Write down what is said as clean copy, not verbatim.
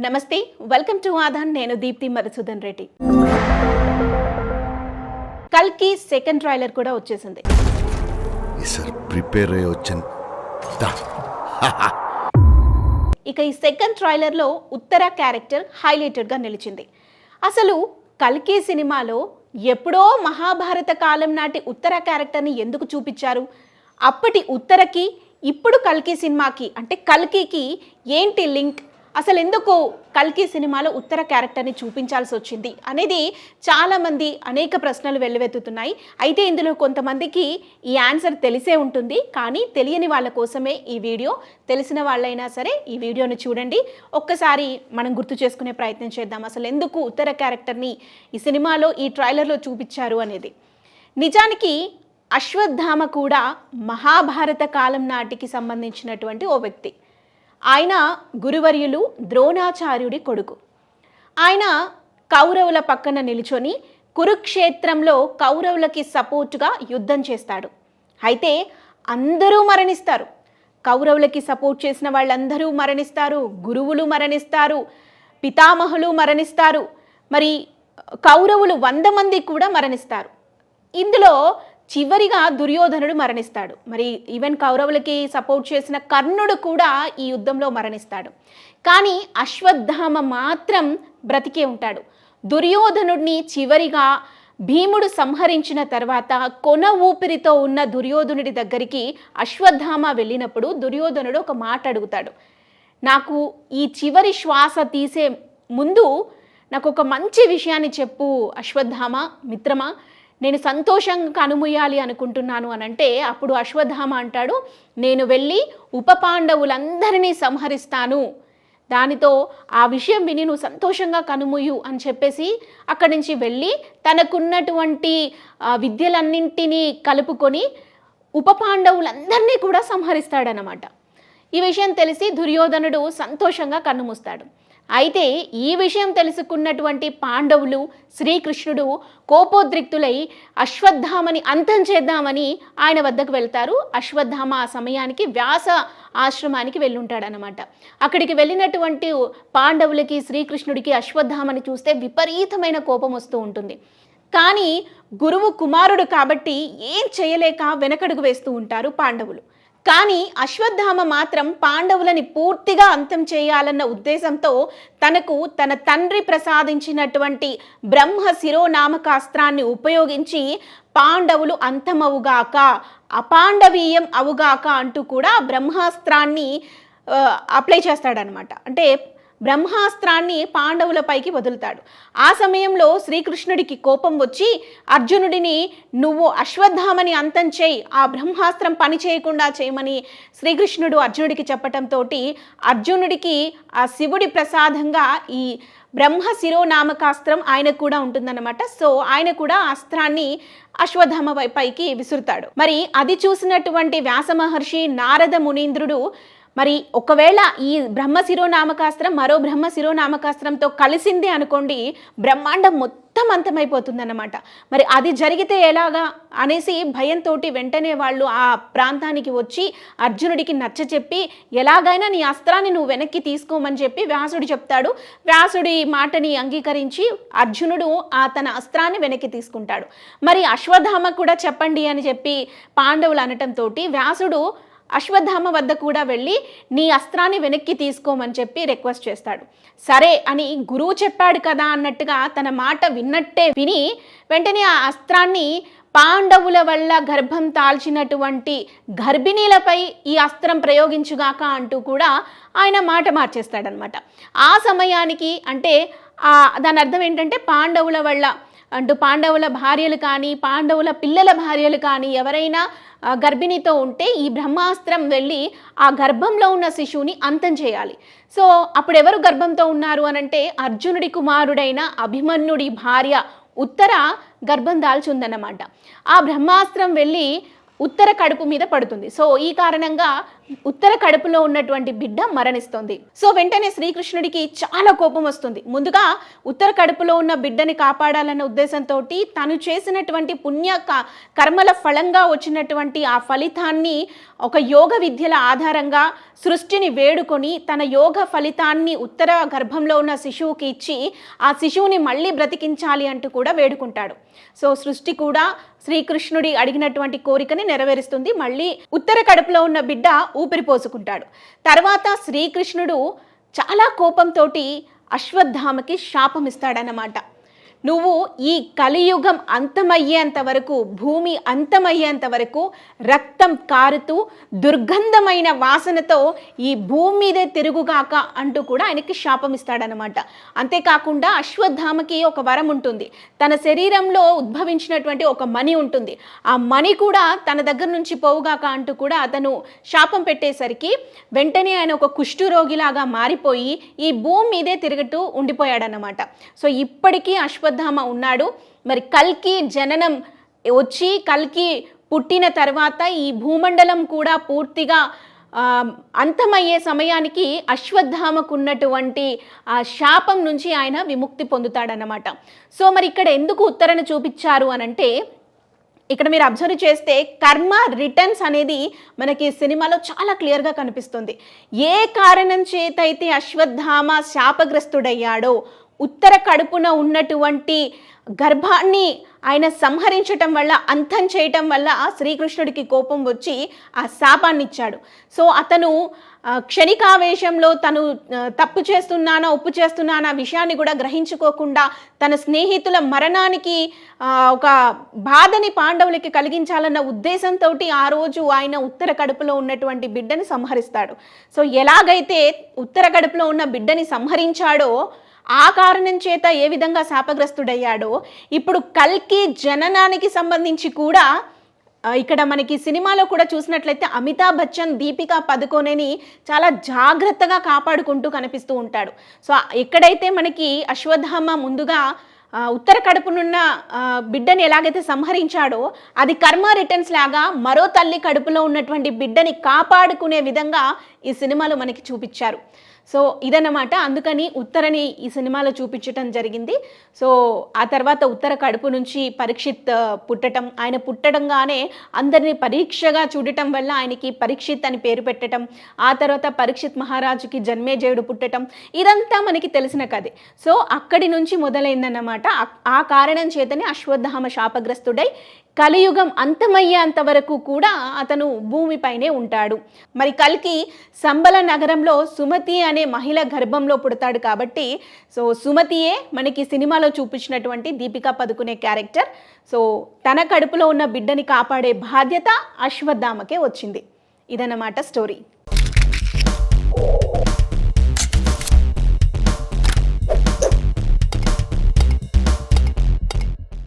నమస్తే, welcome to Aadan. నేను దీప్తి మధుసూదన్ రెడ్డి. కల్కి సెకండ్ ట్రైలర్ కూడా వచ్చేసింది. ఇక ఈ సెకండ్ ట్రైలర్లో ఉత్తర క్యారెక్టర్ హైలైటెడ్గా నిలిచింది. అసలు కల్కి సినిమాలో ఎప్పుడో మహాభారత కాలం నాటి ఉత్తర క్యారెక్టర్ని ఎందుకు చూపించారు? అప్పటి ఉత్తరకి ఇప్పుడు కల్కి సినిమాకి అంటే కల్కికి ఏంటి లింక్? అసలు ఎందుకు కల్కి సినిమాలో ఉత్తర క్యారెక్టర్ని చూపించాల్సి వచ్చింది అనేది చాలామంది అనేక ప్రశ్నలు వెల్లువెత్తుతున్నాయి. అయితే ఇందులో కొంతమందికి ఈ ఆన్సర్ తెలిసే ఉంటుంది, కానీ తెలియని వాళ్ళ కోసమే ఈ వీడియో. తెలిసిన వాళ్ళైనా సరే ఈ వీడియోని చూడండి, ఒక్కసారి మనం గుర్తు చేసుకునే ప్రయత్నం చేద్దాం. అసలు ఎందుకు ఉత్తర క్యారెక్టర్ని ఈ సినిమాలో ఈ ట్రైలర్లో చూపించారు అనేది. నిజానికి అశ్వత్థామ కూడా మహాభారత కాలం నాటికి సంబంధించినటువంటి ఓ వ్యక్తి. ఆయన గురువర్యులు ద్రోణాచార్యుడి కొడుకు. ఆయన కౌరవుల పక్కన నిలుచొని కురుక్షేత్రంలో కౌరవులకి సపోర్టుగా యుద్ధం చేస్తాడు. అయితే అందరూ మరణిస్తారు. కౌరవులకి సపోర్ట్ చేసిన వాళ్ళందరూ మరణిస్తారు, గురువులు మరణిస్తారు, పితామహులు మరణిస్తారు, మరి కౌరవులు 100 మంది కూడా మరణిస్తారు. ఇందులో చివరిగా దుర్యోధనుడు మరణిస్తాడు. మరి ఈవెన్ కౌరవులకి సపోర్ట్ చేసిన కర్ణుడు కూడా ఈ యుద్ధంలో మరణిస్తాడు. కానీ అశ్వత్థామ మాత్రం బ్రతికే ఉంటాడు. దుర్యోధనుడిని చివరిగా భీముడు సంహరించిన తర్వాత కొన ఊపిరితో ఉన్న దుర్యోధనుడి దగ్గరికి అశ్వత్థామ వెళ్ళినప్పుడు దుర్యోధనుడు ఒక మాట అడుగుతాడు. నాకు ఈ చివరి శ్వాస తీసే ముందు నాకు ఒక మంచి విషయాన్ని చెప్పు అశ్వత్థామ మిత్రమా, నేను సంతోషంగా కనుమూయాలి అనుకుంటున్నాను అని అంటే, అప్పుడు అశ్వత్థామ అంటాడు, నేను వెళ్ళి ఉప పాండవులందరినీ సంహరిస్తాను, దానితో ఆ విషయం విని నువ్వు సంతోషంగా కనుమూయు అని చెప్పేసి అక్కడి నుంచి వెళ్ళి తనకున్నటువంటి విద్యలన్నింటినీ కలుపుకొని ఉప పాండవులందరినీ కూడా సంహరిస్తాడనమాట. ఈ విషయం తెలిసి దుర్యోధనుడు సంతోషంగా కన్నుమూస్తాడు. అయితే ఈ విషయం తెలుసుకున్నటువంటి పాండవులు, శ్రీకృష్ణుడు కోపోద్రిక్తులై అశ్వత్థామని అంతం చేద్దామని ఆయన వద్దకు వెళ్తారు. అశ్వత్థామ ఆ సమయానికి వ్యాస ఆశ్రమానికి వెళ్ళుంటాడనమాట. అక్కడికి వెళ్ళినటువంటి పాండవులకి, శ్రీకృష్ణుడికి అశ్వత్థామని చూస్తే విపరీతమైన కోపం వస్తూ ఉంటుంది. కానీ గురువు కుమారుడు కాబట్టి ఏం చేయలేక వెనకడుగు వేస్తూ ఉంటారు పాండవులు. కానీ అశ్వత్థామ మాత్రం పాండవులని పూర్తిగా అంతం చేయాలన్న ఉద్దేశంతో తనకు తన తండ్రి ప్రసాదించినటువంటి బ్రహ్మ శిరోనామకాస్త్రాన్ని ఉపయోగించి పాండవులు అంతమవుగాక, అపాండవీయం అవుగాక అంటూ కూడా బ్రహ్మాస్త్రాన్ని అప్లై చేస్తాడనమాట. అంటే బ్రహ్మాస్త్రాన్ని పాండవులపైకి వదులుతాడు. ఆ సమయంలో శ్రీకృష్ణుడికి కోపం వచ్చి అర్జునుడిని నువ్వు అశ్వత్థామని అంతం చేయి, ఆ బ్రహ్మాస్త్రం పని చేయకుండా చేయమని శ్రీకృష్ణుడు అర్జునుడికి చెప్పటంతో అర్జునుడికి ఆ శివుడి ప్రసాదంగా ఈ బ్రహ్మ శిరోనామకాస్త్రం ఆయనకు కూడా ఉంటుందన్నమాట. సో ఆయన కూడా అస్త్రాన్ని అశ్వత్థామ పైకి విసురుతాడు. మరి అది చూసినటువంటి వ్యాస మహర్షి, నారద మునీంద్రుడు మరి ఒకవేళ ఈ బ్రహ్మ శిరోనామకాస్త్రం మరో బ్రహ్మ శిరోనామకాస్త్రంతో కలిసింది అనుకోండి, బ్రహ్మాండం మొత్తం అంతమైపోతుందన్నమాట. మరి అది జరిగితే ఎలాగా అనేసి భయంతో వెంటనే వాళ్ళు ఆ ప్రాంతానికి వచ్చి అర్జునుడికి నచ్చచెప్పి ఎలాగైనా నీ అస్త్రాన్ని నువ్వు వెనక్కి తీసుకోమని చెప్పి వ్యాసుడు చెప్తాడు. వ్యాసుడి మాటని అంగీకరించి అర్జునుడు తన అస్త్రాన్ని వెనక్కి తీసుకుంటాడు. మరి అశ్వత్థామ కూడా చెప్పండి అని చెప్పి పాండవులు అనటంతో వ్యాసుడు అశ్వత్థామ వద్ద కూడా వెళ్ళి నీ అస్త్రాన్ని వెనక్కి తీసుకోమని చెప్పి రిక్వెస్ట్ చేస్తాడు. సరే అని గురువు చెప్పాడు కదా అన్నట్టుగా తన మాట విన్నట్టే విని వెంటనే ఆ అస్త్రాన్ని పాండవుల వల్ల గర్భం తాల్చినటువంటి గర్భిణీలపై ఈ అస్త్రం ప్రయోగించుగాక అంటూ కూడా ఆయన మాట మార్చేస్తాడనమాట. ఆ సమయానికి అంటే దాని అర్థం ఏంటంటే పాండవుల వల్ల అంటూ పాండవుల భార్యలు కానీ పాండవుల పిల్లల భార్యలు కానీ ఎవరైనా గర్భిణితో ఉంటే ఈ బ్రహ్మాస్త్రం వెళ్ళి ఆ గర్భంలో ఉన్న శిశువుని అంతం చేయాలి. సో అప్పుడు ఎవరు గర్భంతో ఉన్నారు అనంటే అర్జునుడి కుమారుడైన అభిమన్యుడి భార్య ఉత్తర గర్భం దాల్చుందన్నమాట. ఆ బ్రహ్మాస్త్రం వెళ్ళి ఉత్తర కడుపు మీద పడుతుంది. సో ఈ కారణంగా ఉత్తర కడుపులో ఉన్నటువంటి బిడ్డ మరణిస్తుంది. సో వెంటనే శ్రీకృష్ణుడికి చాలా కోపం వస్తుంది. ముందుగా ఉత్తర కడుపులో ఉన్న బిడ్డని కాపాడాలన్న ఉద్దేశంతో తను చేసినటువంటి కర్మల ఫలంగా వచ్చినటువంటి ఆ ఫలితాన్ని ఒక యోగ విద్యల ఆధారంగా సృష్టిని వేడుకొని తన యోగ ఫలితాన్ని ఉత్తర గర్భంలో ఉన్న శిశువుకి ఇచ్చి ఆ శిశువుని మళ్ళీ బ్రతికించాలి అంటూ కూడా వేడుకుంటాడు. సో సృష్టి కూడా శ్రీకృష్ణుడి అడిగినటువంటి కోరికని నెరవేరుస్తుంది. మళ్ళీ ఉత్తర కడుపులో ఉన్న బిడ్డ ఊపిరి పోసుకుంటాడు. తర్వాత శ్రీకృష్ణుడు చాలా కోపంతో అశ్వత్థామకి శాపం ఇస్తాడన్నమాట. నువ్వు ఈ కలియుగం అంతమయ్యేంత వరకు, భూమి అంతమయ్యేంత వరకు రక్తం కారుతూ దుర్గంధమైన వాసనతో ఈ భూమి మీదే తిరుగుగాక అంటూ కూడా ఆయనకి శాపం ఇస్తాడనమాట. అంతేకాకుండా అశ్వత్థామకి ఒక వరం ఉంటుంది. తన శరీరంలో ఉద్భవించినటువంటి ఒక మణి ఉంటుంది. ఆ మణి కూడా తన దగ్గర నుంచి పోవుగాక అంటూ కూడా అతను శాపం పెట్టేసరికి వెంటనే ఆయన ఒక కుష్ఠరోగిలాగా మారిపోయి ఈ భూమి మీదే తిరుగుతూ ఉండిపోయాడనమాట. సో ఇప్పటికీ అశ్వత్థామ ఉన్నాడు. మరి కల్కి జననం వచ్చి కల్కి పుట్టిన తర్వాత ఈ భూమండలం కూడా పూర్తిగా అంతమయ్యే సమయానికి అశ్వత్థామకు ఉన్నటువంటి ఆ శాపం నుంచి ఆయన విముక్తి పొందుతాడన్నమాట. సో మరి ఇక్కడ ఎందుకు ఉత్తరణ చూపించారు అనంటే, ఇక్కడ మీరు అబ్జర్వ్ చేస్తే కర్మ రిటర్న్స్ అనేది మనకి సినిమాలో చాలా క్లియర్గా కనిపిస్తుంది. ఏ కారణం చేత అయితే అశ్వత్థామ శాపగ్రస్తుడయ్యాడో, ఉత్తర కడుపున ఉన్నటువంటి గర్భాన్ని ఆయన సంహరించటం వల్ల, అంతం చేయటం వల్ల శ్రీకృష్ణుడికి కోపం వచ్చి ఆ శాపాన్ని ఇచ్చాడు. సో అతను క్షణికావేశంలో తను తప్పు చేస్తున్నానా ఒప్పు చేస్తున్నానా విషయాన్ని కూడా గ్రహించుకోకుండా తన స్నేహితుల మరణానికి ఒక బాధని పాండవులకి కలిగించాలన్న ఉద్దేశంతో ఆ రోజు ఆయన ఉత్తర కడుపులో ఉన్నటువంటి బిడ్డని సంహరిస్తాడు. సో ఎలాగైతే ఉత్తర కడుపులో ఉన్న బిడ్డని సంహరించాడో, ఆ కారణం చేత ఏ విధంగా శాపగ్రస్తుడయ్యాడో, ఇప్పుడు కల్కి జననానికి సంబంధించి కూడా ఇక్కడ మనకి సినిమాలో కూడా చూసినట్లయితే అమితాబ్ బచ్చన్, దీపికా పదుకోనేని చాలా జాగ్రత్తగా కాపాడుకుంటూ కనిపిస్తూ ఉంటాడు. సో ఎక్కడైతే మనకి అశ్వత్థామ ముందుగా ఉత్తర కడుపునున్న బిడ్డని ఎలాగైతే సంహరించాడో, అది కర్మ రిటర్న్స్ లాగా మరో తల్లి కడుపులో ఉన్నటువంటి బిడ్డని కాపాడుకునే విధంగా ఈ సినిమాలో మనకి చూపించారు. సో ఇదన్నమాట. అందుకని ఉత్తరని ఈ సినిమాలో చూపించటం జరిగింది. సో ఆ తర్వాత ఉత్తర కడుపు నుంచి పరీక్షిత్ పుట్టడం, ఆయన పుట్టడంగానే అందరినీ పరీక్షగా చూడటం వల్ల ఆయనకి పరీక్షిత్ అని పేరు పెట్టడం, ఆ తర్వాత పరీక్షిత్ మహారాజుకి జన్మేజయుడు పుట్టడం, ఇదంతా మనకి తెలిసిన కథే. సో అక్కడి నుంచి మొదలైందన్నమాట. ఆ కారణం చేతనే అశ్వత్థామ శాపగ్రస్తుడై కలియుగం అంతమయ్యేంత వరకు కూడా అతను భూమిపైనే ఉంటాడు. మరి కల్కి సంబల నగరంలో సుమతి అనే మహిళ గర్భంలో పుడతాడు కాబట్టి, సో సుమతియే మనకి సినిమాలో చూపించినటువంటి దీపికా పదుకునే క్యారెక్టర్. సో తన కడుపులో ఉన్న బిడ్డని కాపాడే బాధ్యత అశ్వత్థామకే వచ్చింది. ఇదన్నమాట స్టోరీ.